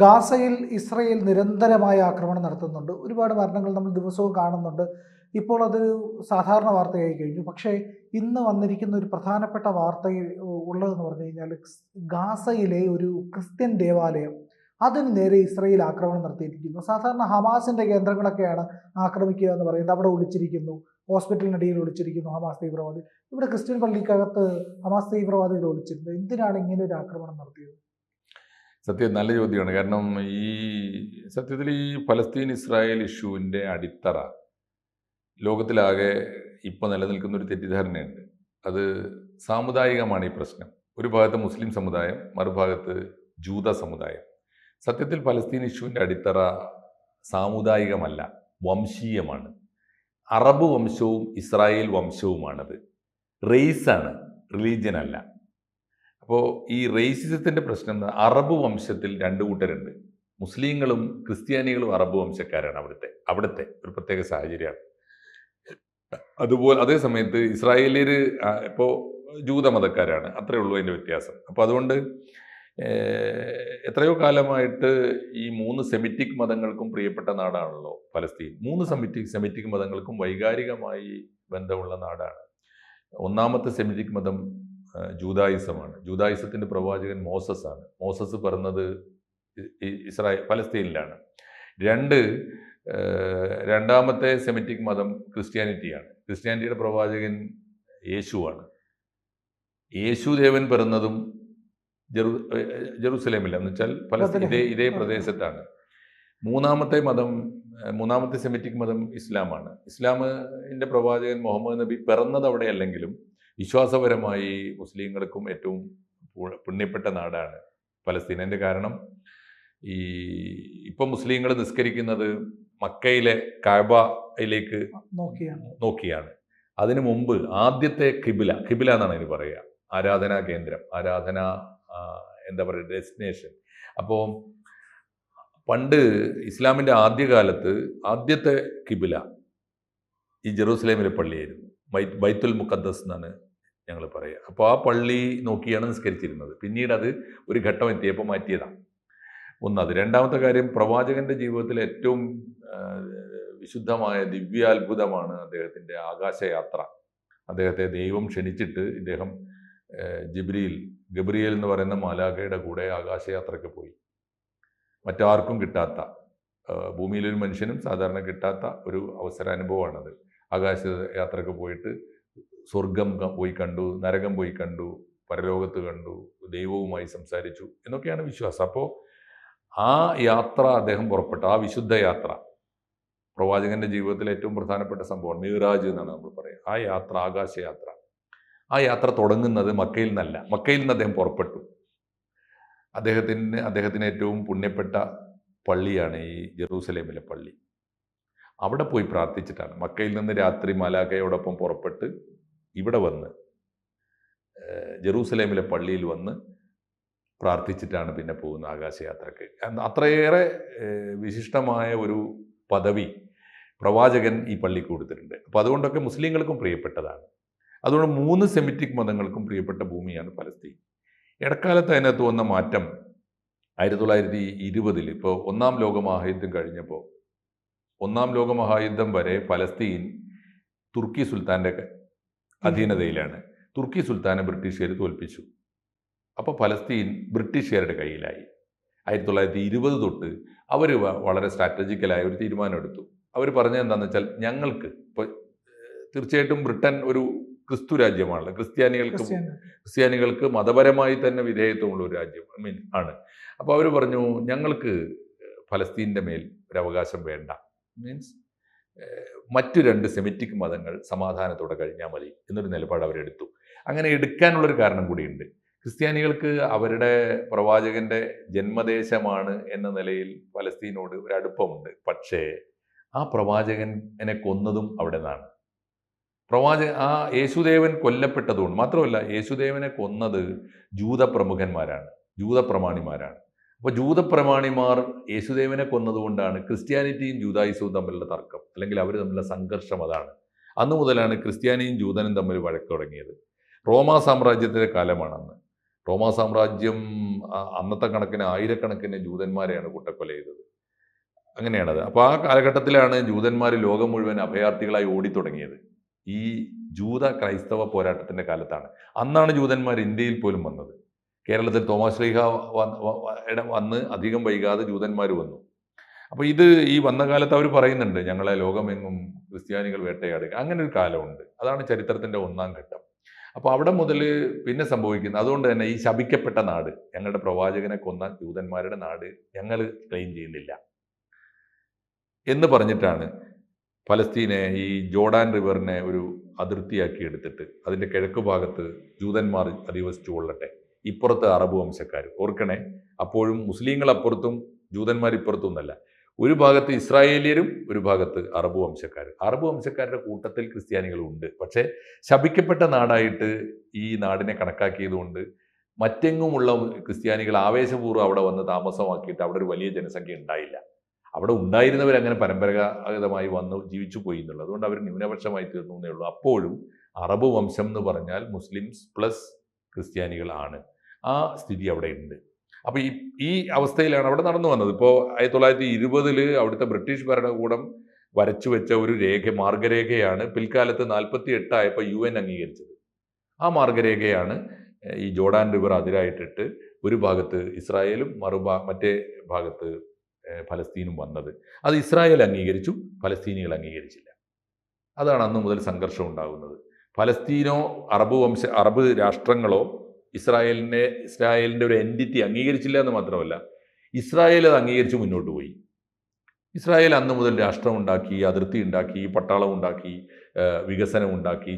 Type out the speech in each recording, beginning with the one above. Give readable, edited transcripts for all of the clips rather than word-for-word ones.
ഗാസയിൽ ഇസ്രയേൽ നിരന്തരമായ ആക്രമണം നടത്തുന്നുണ്ട്. ഒരുപാട് മരണങ്ങൾ നമ്മൾ ദിവസവും കാണുന്നുണ്ട്. ഇപ്പോൾ അതൊരു സാധാരണ വാർത്തയായി കഴിഞ്ഞു. പക്ഷേ ഇന്ന് വന്നിരിക്കുന്ന ഒരു പ്രധാനപ്പെട്ട വാർത്തയിൽ ഉള്ളതെന്ന് പറഞ്ഞു കഴിഞ്ഞാൽ ഗാസയിലെ ഒരു ക്രിസ്ത്യൻ ദേവാലയം അതിന് നേരെ ഇസ്രയേൽ ആക്രമണം നടത്തിയിരിക്കുന്നു. സാധാരണ ഹമാസിന്റെ കേന്ദ്രങ്ങളൊക്കെയാണ് ആക്രമിക്കുക എന്ന് പറയുന്നത്. അവിടെ ഒളിച്ചിരിക്കുന്നു, ഹോസ്പിറ്റലിനടിയിൽ ഒളിച്ചിരിക്കുന്നു ഹമാസ് തീവ്രവാദി. ഇവിടെ ക്രിസ്ത്യൻ പള്ളിക്കകത്ത് ഹമാസ് തീവ്രവാദികൾ ഒളിച്ചിരുന്നത്. എന്തിനാണ് ഇങ്ങനെ ഒരു ആക്രമണം നടത്തിയത്? സത്യം നല്ല ചോദ്യമാണ്. കാരണം സത്യത്തിൽ ഈ ഫലസ്തീൻ ഇസ്രായേൽ ഇഷ്യൂവിൻ്റെ അടിത്തറ ലോകത്തിലാകെ ഇപ്പോൾ നിലനിൽക്കുന്ന ഒരു തെറ്റിദ്ധാരണയുണ്ട്. അത് സാമുദായികമാണ് ഈ പ്രശ്നം. ഒരു ഭാഗത്ത് മുസ്ലിം സമുദായം, മറുഭാഗത്ത് ജൂത സമുദായം. സത്യത്തിൽ ഫലസ്തീൻ ഇഷ്യൂവിൻ്റെ അടിത്തറ സാമുദായികമല്ല, വംശീയമാണ്. അറബ് വംശവും ഇസ്രായേൽ വംശവുമാണത്. റേസാണ്, റിലീജിയൻ അല്ല. അപ്പോൾ ഈ റേസിസത്തിൻ്റെ പ്രശ്നം അറബ് വംശത്തിൽ രണ്ട് കൂട്ടരുണ്ട്. മുസ്ലിങ്ങളും ക്രിസ്ത്യാനികളും അറബ് വംശക്കാരാണ് അവിടുത്തെ ഒരു പ്രത്യേക സാഹചര്യമാണ്. അതുപോലെ അതേ സമയത്ത് ഇസ്രായേലിയർ ഇപ്പോൾ ജൂതമതക്കാരാണ്. അത്രയേ ഉള്ളൂ അതിൻ്റെ വ്യത്യാസം. അപ്പോൾ അതുകൊണ്ട് എത്രയോ കാലമായിട്ട് ഈ 3 സെമിറ്റിക് മതങ്ങൾക്കും പ്രിയപ്പെട്ട നാടാണല്ലോ ഫലസ്തീൻ. 3 സെമിറ്റിക് മതങ്ങൾക്കും വൈകാരികമായി ബന്ധമുള്ള നാടാണ്. ഒന്നാമത്തെ സെമിറ്റിക് മതം ജൂതായിസമാണ്. ജൂതായിസത്തിൻ്റെ പ്രവാചകൻ മോസസ് ആണ്. മോസസ് പിറന്നത് ഫലസ്തീനിലാണ്. രണ്ടാമത്തെ സെമിറ്റിക് മതം ക്രിസ്ത്യാനിറ്റിയാണ്. ക്രിസ്ത്യാനിറ്റിയുടെ പ്രവാചകൻ യേശുവാണ്. യേശുദേവൻ പിറന്നതും ജെറുസലേമില്ല, എന്ന് വെച്ചാൽ ഇതേ പ്രദേശത്താണ്. മൂന്നാമത്തെ സെമിറ്റിക് മതം ഇസ്ലാമാണ്. ഇസ്ലാമിൻ്റെ പ്രവാചകൻ മുഹമ്മദ് നബി പിറന്നത് അവിടെയല്ലെങ്കിലും വിശ്വാസപരമായി മുസ്ലിങ്ങൾക്കും ഏറ്റവും പുണ്യപ്പെട്ട നാടാണ് ഫലസ്തീൻ. അതിൻ്റെ കാരണം ഇപ്പം മുസ്ലിങ്ങൾ നിസ്കരിക്കുന്നത് മക്കയിലെ കഅബയിലേക്ക് നോക്കിയാണ്. അതിനു മുമ്പ് ആദ്യത്തെ ഖിബില എന്നാണ് അതിന് പറയുക, ആരാധനാ കേന്ദ്രം, ഡെസ്റ്റിനേഷൻ. അപ്പോൾ പണ്ട് ഇസ്ലാമിൻ്റെ ആദ്യകാലത്ത് ആദ്യത്തെ ഖിബില ഈ ജെറൂസലേമിലെ പള്ളിയായിരുന്നു. ബൈത്തുൽ മുഖദ്ദസ് എന്നാണ് ഞങ്ങൾ പറയുക. അപ്പോൾ ആ പള്ളി നോക്കിയാണ് നിസ്കരിച്ചിരുന്നത്. പിന്നീട് അത് ഒരു ഘട്ടം എത്തിയപ്പോൾ മാറ്റിയതാണ്. ഒന്നത്. രണ്ടാമത്തെ കാര്യം, പ്രവാചകന്റെ ജീവിതത്തിലെ ഏറ്റവും വിശുദ്ധമായ ദിവ്യാത്ഭുതമാണ് അദ്ദേഹത്തിൻ്റെ ആകാശയാത്ര. അദ്ദേഹത്തെ ദൈവം ക്ഷണിച്ചിട്ട് ഇദ്ദേഹം ഗബ്രിയേൽ എന്ന് പറയുന്ന മാലാഖയുടെ കൂടെ ആകാശയാത്രയ്ക്ക് പോയി. മറ്റാർക്കും കിട്ടാത്ത, ഭൂമിയിലൊരു മനുഷ്യനും സാധാരണ കിട്ടാത്ത ഒരു അവസരാനുഭവമാണത്. ആകാശയാത്രയ്ക്ക് പോയിട്ട് സ്വർഗം പോയി കണ്ടു, നരകം പോയി കണ്ടു, പരലോകത്ത് കണ്ടു, ദൈവവുമായി സംസാരിച്ചു എന്നൊക്കെയാണ് വിശ്വാസം. അപ്പോൾ ആ യാത്ര അദ്ദേഹം പുറപ്പെട്ട ആ വിശുദ്ധ യാത്ര പ്രവാചകന്റെ ജീവിതത്തിലെ ഏറ്റവും പ്രധാനപ്പെട്ട സംഭവമാണ്. മിറാജ് എന്നാണ് നമ്മൾ പറയുക. ആ യാത്ര, ആകാശയാത്ര, ആ യാത്ര തുടങ്ങുന്നത് മക്കയിൽ നിന്നല്ല. മക്കയിൽ നിന്ന് അദ്ദേഹം പുറപ്പെട്ടു. അദ്ദേഹത്തിന് ഏറ്റവും പുണ്യപ്പെട്ട പള്ളിയാണ് ഈ ജെറൂസലേമിലെ പള്ളി. അവിടെ പോയി പ്രാർത്ഥിച്ചിട്ടാണ്. മക്കയിൽ നിന്ന് രാത്രി മലാഖയോടൊപ്പം പുറപ്പെട്ട് ഇവിടെ വന്ന് ജെറൂസലേമിലെ പള്ളിയിൽ വന്ന് പ്രാർത്ഥിച്ചിട്ടാണ് പിന്നെ പോകുന്ന ആകാശയാത്രക്ക്. അത്രയേറെ വിശിഷ്ടമായ ഒരു പദവി പ്രവാചകൻ ഈ പള്ളിക്ക് കൊടുത്തിട്ടുണ്ട്. അപ്പോൾ അതുകൊണ്ടൊക്കെ മുസ്ലിങ്ങൾക്കും പ്രിയപ്പെട്ടതാണ്. അതുകൊണ്ട് 3 സെമിറ്റിക് മതങ്ങൾക്കും പ്രിയപ്പെട്ട ഭൂമിയാണ് ഫലസ്തീൻ. ഇടക്കാലത്ത് അതിനകത്ത് വന്ന മാറ്റം 1920 ഇപ്പോൾ 1-ാം ലോകമഹായുദ്ധം കഴിഞ്ഞപ്പോൾ, 1-ാം ലോകമഹായുദ്ധം വരെ ഫലസ്തീൻ തുർക്കി സുൽത്താൻ്റെ അധീനതയിലാണ്. തുർക്കി സുൽത്താനെ ബ്രിട്ടീഷുകാർ തോൽപ്പിച്ചു. അപ്പോൾ ഫലസ്തീൻ ബ്രിട്ടീഷുകാരുടെ കയ്യിലായി. 1920 തൊട്ട് അവർ വളരെ സ്ട്രാറ്റജിക്കലായ ഒരു തീരുമാനം എടുത്തു. അവർ പറഞ്ഞത് എന്താണെന്ന് വെച്ചാൽ, ഞങ്ങൾക്ക് ഇപ്പോൾ തീർച്ചയായിട്ടും ബ്രിട്ടൻ ഒരു ക്രിസ്തു രാജ്യമാണല്ലോ, ക്രിസ്ത്യാനികൾക്ക് മതപരമായി തന്നെ വിധേയത്വമുള്ള ഒരു രാജ്യം ആണ്. അപ്പോൾ അവർ പറഞ്ഞു, ഞങ്ങൾക്ക് ഫലസ്തീൻ്റെ മേൽ ഒരു അവകാശം വേണ്ട, മീൻസ് മറ്റു 2 സെമിറ്റിക് മതങ്ങൾ സമാധാനത്തോടെ കഴിഞ്ഞാൽ മതി എന്നൊരു നിലപാട് അവരെടുത്തു. അങ്ങനെ എടുക്കാനുള്ളൊരു കാരണം കൂടിയുണ്ട്. ക്രിസ്ത്യാനികൾക്ക് അവരുടെ പ്രവാചകന്റെ ജന്മദേശമാണ് എന്ന നിലയിൽ ഫലസ്തീനോട് ഒരു അടുപ്പമുണ്ട്. പക്ഷേ ആ പ്രവാചകനെ കൊന്നതും അവിടെ നിന്നാണ്. ആ യേശുദേവൻ കൊല്ലപ്പെട്ടതുകൊണ്ട് മാത്രമല്ല, യേശുദേവനെ കൊന്നത് ജൂതപ്രമുഖന്മാരാണ്, ജൂതപ്രമാണിമാരാണ്. അപ്പോൾ ജൂതപ്രമാണിമാർ യേശുദേവനെ കൊന്നതുകൊണ്ടാണ് ക്രിസ്ത്യാനിറ്റിയും ജൂതായുസവും തമ്മിലുള്ള തർക്കം, അല്ലെങ്കിൽ അവർ തമ്മിലുള്ള സംഘർഷം. അതാണ് അന്ന് മുതലാണ് ക്രിസ്ത്യാനിയും ജൂതനും തമ്മിൽ വഴക്ക് തുടങ്ങിയത്. റോമാ സാമ്രാജ്യത്തിൻ്റെ കാലമാണ് അന്ന്. റോമാ സാമ്രാജ്യം അന്നത്തെ കണക്കിന് ആയിരക്കണക്കിന് ജൂതന്മാരെയാണ് കൂട്ടക്കൊല ചെയ്തത്. അങ്ങനെയാണത്. അപ്പോൾ ആ കാലഘട്ടത്തിലാണ് ജൂതന്മാർ ലോകം മുഴുവൻ അഭയാർത്ഥികളായി ഓടിത്തുടങ്ങിയത്. ഈ ജൂത ക്രൈസ്തവ പോരാട്ടത്തിൻ്റെ കാലത്താണ്. അന്നാണ് ജൂതന്മാർ ഇന്ത്യയിൽ പോലും വന്നത്. കേരളത്തിൽ തോമാ ശ്ലീഹ വന്ന് അധികം വൈകാതെ ജൂതന്മാർ വന്നു. അപ്പോൾ ഈ വന്ന കാലത്ത് അവർ പറയുന്നുണ്ട്, ഞങ്ങളെ ലോകമെങ്ങും ക്രിസ്ത്യാനികൾ വേട്ടയാടുക. അങ്ങനെ ഒരു കാലമുണ്ട്. അതാണ് ചരിത്രത്തിൻ്റെ ഒന്നാം ഘട്ടം. അപ്പോൾ അവിടെ മുതൽ പിന്നെ സംഭവിക്കുന്നത്, അതുകൊണ്ട് തന്നെ ഈ ശപിക്കപ്പെട്ട നാട്, ഞങ്ങളുടെ പ്രവാചകനെ കൊന്ന ജൂതന്മാരുടെ നാട് ഞങ്ങൾ ക്ലെയിം ചെയ്യുന്നില്ല എന്ന് പറഞ്ഞിട്ടാണ് ഫലസ്തീനെ ഈ ജോർഡാൻ റിവറിനെ ഒരു അതിർത്തിയാക്കി എടുത്തിട്ട് അതിൻ്റെ കിഴക്ക് ഭാഗത്ത് ജൂതന്മാർ അധിവസിച്ചു കൊള്ളട്ടെ, ഇപ്പുറത്ത് അറബ് വംശക്കാർ. ഓർക്കണേ, അപ്പോഴും മുസ്ലിങ്ങൾ അപ്പുറത്തും ജൂതന്മാർ ഇപ്പുറത്തും എന്നല്ല. ഒരു ഭാഗത്ത് ഇസ്രായേലിയരും ഒരു ഭാഗത്ത് അറബ് വംശക്കാർ. അറബ് വംശക്കാരുടെ കൂട്ടത്തിൽ ക്രിസ്ത്യാനികളുണ്ട്. പക്ഷേ ശപിക്കപ്പെട്ട നാടായിട്ട് ഈ നാടിനെ കണക്കാക്കിയതുകൊണ്ട് മറ്റെങ്ങുമുള്ള ക്രിസ്ത്യാനികൾ ആവേശപൂർവ്വം അവിടെ വന്ന് താമസമാക്കിയിട്ട് അവിടെ ഒരു വലിയ ജനസംഖ്യ ഉണ്ടായില്ല. അവിടെ ഉണ്ടായിരുന്നവരങ്ങനെ പരമ്പരാഗതമായി വന്ന് ജീവിച്ചു പോയി എന്നുള്ളത്. അതുകൊണ്ട് അവർ ന്യൂനപക്ഷമായി തീർന്നു എന്നേ ഉള്ളൂ. അപ്പോഴും അറബ് വംശം എന്ന് പറഞ്ഞാൽ മുസ്ലിംസ് പ്ലസ് ക്രിസ്ത്യാനികൾ ആണ്. ആ സ്ഥിതി അവിടെ ഉണ്ട്. അപ്പോൾ ഈ അവസ്ഥയിലാണ് അവിടെ നടന്നു വന്നത്. ഇപ്പോൾ 1920 അവിടുത്തെ ബ്രിട്ടീഷ് ഭരണകൂടം വരച്ചു വെച്ച ഒരു മാർഗരേഖയാണ് പിൽക്കാലത്ത് 48 ആയപ്പോൾ UN അംഗീകരിച്ചത്. ആ മാർഗരേഖയാണ് ഈ ജോർഡാൻ റിവർ അതിരായിട്ടിട്ട് ഒരു ഭാഗത്ത് ഇസ്രായേലും മറ്റേ ഭാഗത്ത് ഫലസ്തീനും വന്നത്. അത് ഇസ്രായേൽ അംഗീകരിച്ചു, ഫലസ്തീനികൾ അംഗീകരിച്ചില്ല. അതാണ് അന്ന് മുതൽ സംഘർഷം ഉണ്ടാകുന്നത്. ഫലസ്തീനോ അറബ് രാഷ്ട്രങ്ങളോ ഇസ്രായേലിൻ്റെ ഒരു എൻറ്റിറ്റി അംഗീകരിച്ചില്ല എന്ന് മാത്രമല്ല, ഇസ്രായേൽ അത് അംഗീകരിച്ച് മുന്നോട്ട് പോയി. ഇസ്രായേൽ അന്ന് മുതൽ രാഷ്ട്രം ഉണ്ടാക്കി, അതിർത്തി ഉണ്ടാക്കി, പട്ടാളം ഉണ്ടാക്കി, വികസനം ഉണ്ടാക്കി,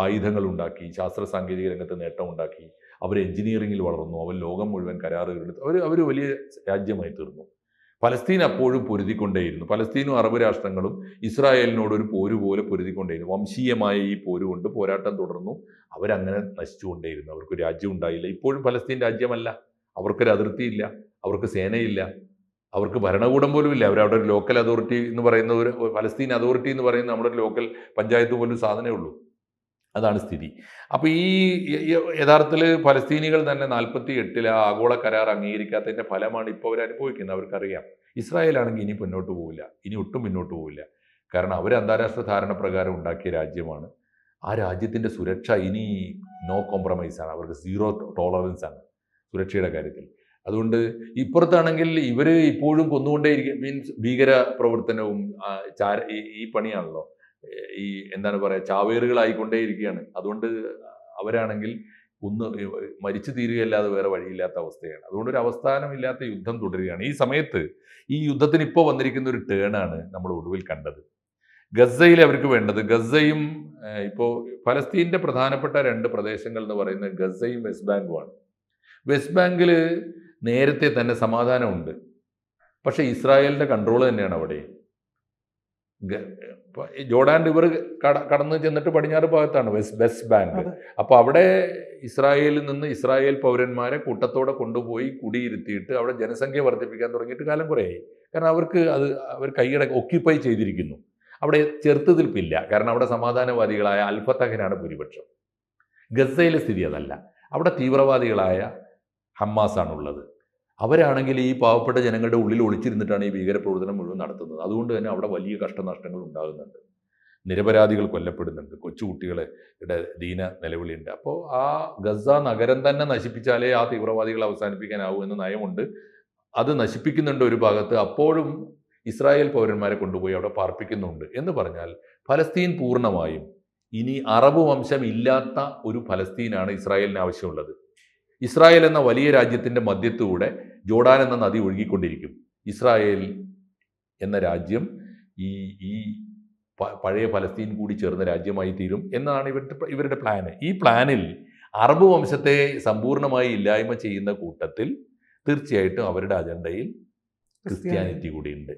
ആയുധങ്ങൾ ഉണ്ടാക്കി, ശാസ്ത്ര സാങ്കേതിക രംഗത്ത് നേട്ടം ഉണ്ടാക്കി. അവർ എഞ്ചിനീയറിംഗിൽ വളർന്നു. അവർ ലോകം മുഴുവൻ കരാറുകൾ എടുത്തു. അവർ വലിയ രാജ്യമായി തീർന്നു. ഫലസ്തീൻ അപ്പോഴും പൊരുതിക്കൊണ്ടേയിരുന്നു. ഫലസ്തീനും അറബ് രാഷ്ട്രങ്ങളും ഇസ്രായേലിനോട് ഒരു പോര് പോലെ പൊരുതിക്കൊണ്ടേയിരുന്നു. വംശീയമായ ഈ പോരുകൊണ്ട് പോരാട്ടം തുടർന്നു. അവരങ്ങനെ നശിച്ചുകൊണ്ടേയിരുന്നു. അവർക്ക് രാജ്യം ഉണ്ടായില്ല. ഇപ്പോഴും ഫലസ്തീൻ രാജ്യമല്ല. അവർക്കൊരു അതിർത്തിയില്ല, അവർക്ക് സേനയില്ല, അവർക്ക് ഭരണകൂടം പോലും ഇല്ല. അവരവിടെ ഒരു ലോക്കൽ അതോറിറ്റി എന്ന് പറയുന്ന ഒരു ഫലസ്തീൻ അതോറിറ്റി എന്ന് പറയുന്ന നമ്മുടെ ഒരു ലോക്കൽ പഞ്ചായത്ത് പോലും സാധനമേ ഉള്ളൂ. അതാണ് സ്ഥിതി. അപ്പോൾ ഈ യഥാർത്ഥത്തിൽ ഫലസ്തീനികൾ തന്നെ 48 ആഗോള കരാർ അംഗീകരിക്കാത്തതിൻ്റെ ഫലമാണ് ഇപ്പോൾ അവർ അനുഭവിക്കുന്നത്. അവർക്കറിയാം ഇസ്രായേലാണെങ്കിൽ ഇനി മുന്നോട്ട് പോവില്ല, ഇനി ഒട്ടും മുന്നോട്ട് പോവില്ല. കാരണം അവർ അന്താരാഷ്ട്ര ധാരണ പ്രകാരം ഉണ്ടാക്കിയ രാജ്യമാണ്. ആ രാജ്യത്തിൻ്റെ സുരക്ഷ ഇനി നോ കോംപ്രമൈസാണ്. അവർക്ക് സീറോ ടോളറൻസ് ആണ് സുരക്ഷയുടെ കാര്യത്തിൽ. അതുകൊണ്ട് ഇപ്പുറത്താണെങ്കിൽ ഇവർ ഇപ്പോഴും കൊന്നുകൊണ്ടേയിരിക്കും. മീൻസ് ഭീകര പ്രവർത്തനവും ഈ പണിയാണല്ലോ. ഈ എന്താണ് പറയുക, ചാവേറുകളായിക്കൊണ്ടേയിരിക്കുകയാണ്. അതുകൊണ്ട് അവരാണെങ്കിൽ മരിച്ചു തീരുകയല്ലാതെ വേറെ വഴിയില്ലാത്ത അവസ്ഥയാണ്. അതുകൊണ്ട് ഒരു അവസാനമില്ലാത്ത യുദ്ധം തുടരുകയാണ്. ഈ സമയത്ത് ഈ യുദ്ധത്തിന് ഇപ്പോൾ വന്നിരിക്കുന്ന ഒരു ടേണാണ് നമ്മൾ ഒടുവിൽ കണ്ടത്. ഗസയിൽ അവർക്ക് വേണ്ടത്, ഗസയും ഇപ്പോൾ ഫലസ്തീൻ്റെ പ്രധാനപ്പെട്ട 2 പ്രദേശങ്ങൾ എന്ന് പറയുന്നത് ഗസയും വെസ്റ്റ് ബാങ്കുമാണ്. വെസ്റ്റ് ബാങ്കിൽ നേരത്തെ തന്നെ സമാധാനമുണ്ട്. പക്ഷേ ഇസ്രായേലിൻ്റെ കൺട്രോൾ തന്നെയാണ് അവിടെ. ജോർഡാൻ റിവർ കടന്ന് ചെന്നിട്ട് പടിഞ്ഞാറ് ഭാഗത്താണ് വെസ്റ്റ് ബാങ്ക്. അപ്പോൾ അവിടെ ഇസ്രായേലിൽ നിന്ന് ഇസ്രായേൽ പൗരന്മാരെ കൂട്ടത്തോടെ കൊണ്ടുപോയി കുടിയിരുത്തിയിട്ട് അവിടെ ജനസംഖ്യ വർദ്ധിപ്പിക്കാൻ തുടങ്ങിയിട്ട് കാലം കുറേയായി. കാരണം അവർ ഒക്യുപ്പൈ ചെയ്തിരിക്കുന്നു. അവിടെ ചെറുത്തുനിൽപ്പില്ല. കാരണം അവിടെ സമാധാനവാദികളായ അൽഫത്തഹിനാണ് ഭൂരിപക്ഷം. ഗസയിലെ സ്ഥിതി അതല്ല. അവിടെ തീവ്രവാദികളായ ഹമ്മാസാണുള്ളത്. അവരാണെങ്കിൽ ഈ പാവപ്പെട്ട ജനങ്ങളുടെ ഉള്ളിൽ ഒളിച്ചിരുന്നിട്ടാണ് ഈ ഭീകരപ്രവർത്തനം മുഴുവൻ നടത്തുന്നത്. അതുകൊണ്ട് തന്നെ അവിടെ വലിയ കഷ്ടനഷ്ടങ്ങൾ ഉണ്ടാകുന്നുണ്ട്. നിരപരാധികൾ കൊല്ലപ്പെടുന്നുണ്ട്. കൊച്ചുകുട്ടികളുടെ ദീന നിലവിളിയുണ്ട്. അപ്പോൾ ആ ഗസ നഗരം തന്നെ നശിപ്പിച്ചാലേ ആ തീവ്രവാദികളെ അവസാനിപ്പിക്കാനാവൂ എന്ന നയമുണ്ട്. അത് നശിപ്പിക്കുന്നുണ്ട് ഒരു ഭാഗത്ത്. അപ്പോഴും ഇസ്രായേൽ പൗരന്മാരെ കൊണ്ടുപോയി അവിടെ പാർപ്പിക്കുന്നുണ്ട്. എന്ന് പറഞ്ഞാൽ ഫലസ്തീൻ പൂർണ്ണമായും ഇനി അറബ് വംശം ഇല്ലാത്ത ഒരു ഫലസ്തീനാണ് ഇസ്രായേലിന് ആവശ്യമുള്ളത്. ഇസ്രായേൽ എന്ന വലിയ രാജ്യത്തിൻ്റെ മധ്യത്തൂടെ ജോർഡാൻ എന്ന നദി ഒഴുകിക്കൊണ്ടിരിക്കും. ഇസ്രായേൽ എന്ന രാജ്യം ഈ പഴയ ഫലസ്തീൻ കൂടി ചേർന്ന രാജ്യമായി തീരും എന്നാണ് ഇവരുടെ പ്ലാന്. ഈ പ്ലാനിൽ അറബ് വംശത്തെ സമ്പൂർണ്ണമായി ഇല്ലായ്മ ചെയ്യുന്ന കൂട്ടത്തിൽ തീർച്ചയായിട്ടും അവരുടെ അജണ്ടയിൽ ക്രിസ്ത്യാനിറ്റി കൂടിയുണ്ട്.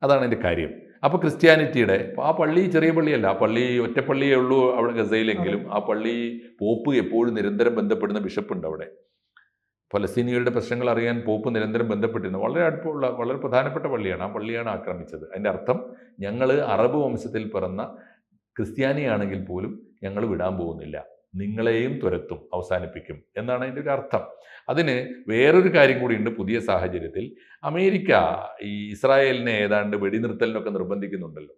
അതാണ് എൻ്റെ കാര്യം. അപ്പോൾ ക്രിസ്ത്യാനിറ്റിയുടെ ആ പള്ളി ചെറിയ പള്ളിയല്ല, ആ പള്ളി ഒറ്റപ്പള്ളിയേ ഉള്ളൂ അവിടെ ഗസയിലെങ്കിലും. ആ പള്ളി പോപ്പ് എപ്പോഴും നിരന്തരം ബന്ധപ്പെടുന്ന ബിഷപ്പുണ്ട് അവിടെ. ഫലസ്തീനികളുടെ പ്രശ്നങ്ങൾ അറിയാൻ പോപ്പ് നിരന്തരം ബന്ധപ്പെട്ടിരുന്നു. വളരെ അടുപ്പമുള്ള വളരെ പ്രധാനപ്പെട്ട പള്ളിയാണ്. ആ പള്ളിയാണ് ആക്രമിച്ചത്. അതിൻ്റെ അർത്ഥം ഞങ്ങൾ അറബ് വംശത്തിൽ പിറന്ന ക്രിസ്ത്യാനിയാണെങ്കിൽ പോലും ഞങ്ങൾ വിടാൻ പോകുന്നില്ല. നിങ്ങളെയും തുരത്തും, അവസാനിപ്പിക്കും എന്നാണ് അതിൻ്റെ ഒരു അർത്ഥം. അതിന് വേറൊരു കാര്യം കൂടിയുണ്ട്. പുതിയ സാഹചര്യത്തിൽ അമേരിക്ക ഈ ഇസ്രായേലിനെ ഏതാണ്ട് വെടിനിർത്തലിനൊക്കെ നിർബന്ധിക്കുന്നുണ്ടല്ലോ.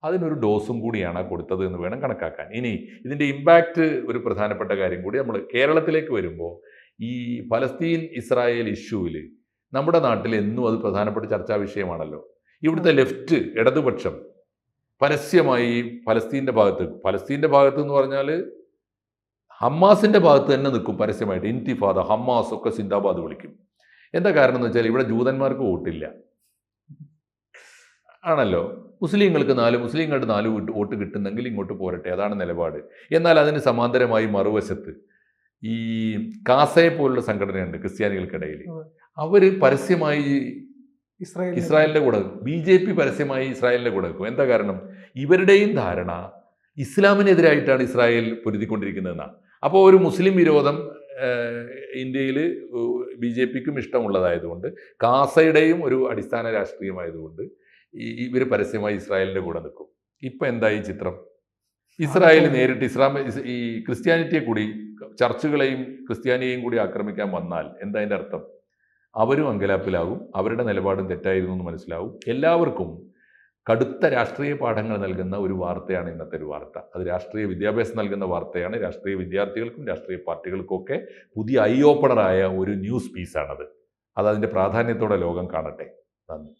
അതിനൊരു ഡോസും കൂടിയാണ് കൊടുത്തത് എന്ന് വേണം കണക്കാക്കാൻ. ഇനി ഇതിൻ്റെ ഇമ്പാക്റ്റ്, ഒരു പ്രധാനപ്പെട്ട കാര്യം കൂടി നമ്മൾ കേരളത്തിലേക്ക് വരുമ്പോൾ, ഈ ഫലസ്തീൻ ഇസ്രായേൽ ഇഷ്യൂവിൽ നമ്മുടെ നാട്ടിൽ എന്നും അത് പ്രധാനപ്പെട്ട ചർച്ചാ വിഷയമാണല്ലോ. ഇവിടുത്തെ ലെഫ്റ്റ്, ഇടതുപക്ഷം പരസ്യമായി ഫലസ്തീൻ്റെ ഭാഗത്ത് എന്ന് പറഞ്ഞാൽ ഹമ്മാസിൻ്റെ ഭാഗത്ത് തന്നെ നിൽക്കും പരസ്യമായിട്ട്. ഇൻതിഫാദ, ഹമ്മാസ് ഒക്കെ സിന്ദാബാദ് വിളിക്കും. എന്താ കാരണം എന്ന് വെച്ചാൽ ഇവിടെ ജൂതന്മാർക്ക് വോട്ടില്ല ആണല്ലോ. മുസ്ലിങ്ങളുടെ 4 വോട്ട് കിട്ടുന്നെങ്കിൽ ഇങ്ങോട്ട് പോരട്ടെ, അതാണ് നിലപാട്. എന്നാൽ അതിന് സമാന്തരമായി മറുവശത്ത് ഈ കാസയെ പോലുള്ള സംഘടനയുണ്ട് ക്രിസ്ത്യാനികൾക്കിടയിൽ. അവർ പരസ്യമായി ഇസ്രായേലിൻ്റെ കൂടെ നിൽക്കും. BJP പരസ്യമായി ഇസ്രായേലിൻ്റെ കൂടെ നിൽക്കും. എന്താ കാരണം? ഇവരുടെയും ധാരണ ഇസ്ലാമിനെതിരായിട്ടാണ് ഇസ്രായേൽ പൊരുതിക്കൊണ്ടിരിക്കുന്നതെന്നാണ്. അപ്പോൾ ഒരു മുസ്ലിം വിരോധം ഇന്ത്യയിൽ BJPക്കും ഇഷ്ടമുള്ളതായതുകൊണ്ട്, കാസയുടെയും ഒരു അടിസ്ഥാന രാഷ്ട്രീയമായതുകൊണ്ട് ഇവർ പരസ്യമായി ഇസ്രായേലിൻ്റെ കൂടെ നിൽക്കും. ഇപ്പം എന്തായി ചിത്രം? ഇസ്രായേൽ നേരിട്ട് ഈ ക്രിസ്ത്യാനിറ്റിയെ കൂടി, ചർച്ചുകളെയും ക്രിസ്ത്യാനിയെയും കൂടി ആക്രമിക്കാൻ വന്നാൽ എന്താ അതിൻ്റെ അർത്ഥം? അവരും അങ്കലാപ്പിലാകും, അവരുടെ നിലപാടും തെറ്റായിരുന്നു എന്ന് മനസ്സിലാവും. എല്ലാവർക്കും കടുത്ത രാഷ്ട്രീയ പാഠങ്ങൾ നൽകുന്ന ഒരു വാർത്തയാണ് ഇന്നത്തെ ഒരു വാർത്ത. അത് രാഷ്ട്രീയ വിദ്യാഭ്യാസം നൽകുന്ന വാർത്തയാണ്. രാഷ്ട്രീയ വിദ്യാർത്ഥികൾക്കും രാഷ്ട്രീയ പാർട്ടികൾക്കും ഒക്കെ പുതിയ ഐ ഓപ്പണറായ ഒരു ന്യൂസ് പീസാണത്. അത് അതിൻ്റെ പ്രാധാന്യത്തോടെ ലോകം കാണട്ടെ. നന്ദി.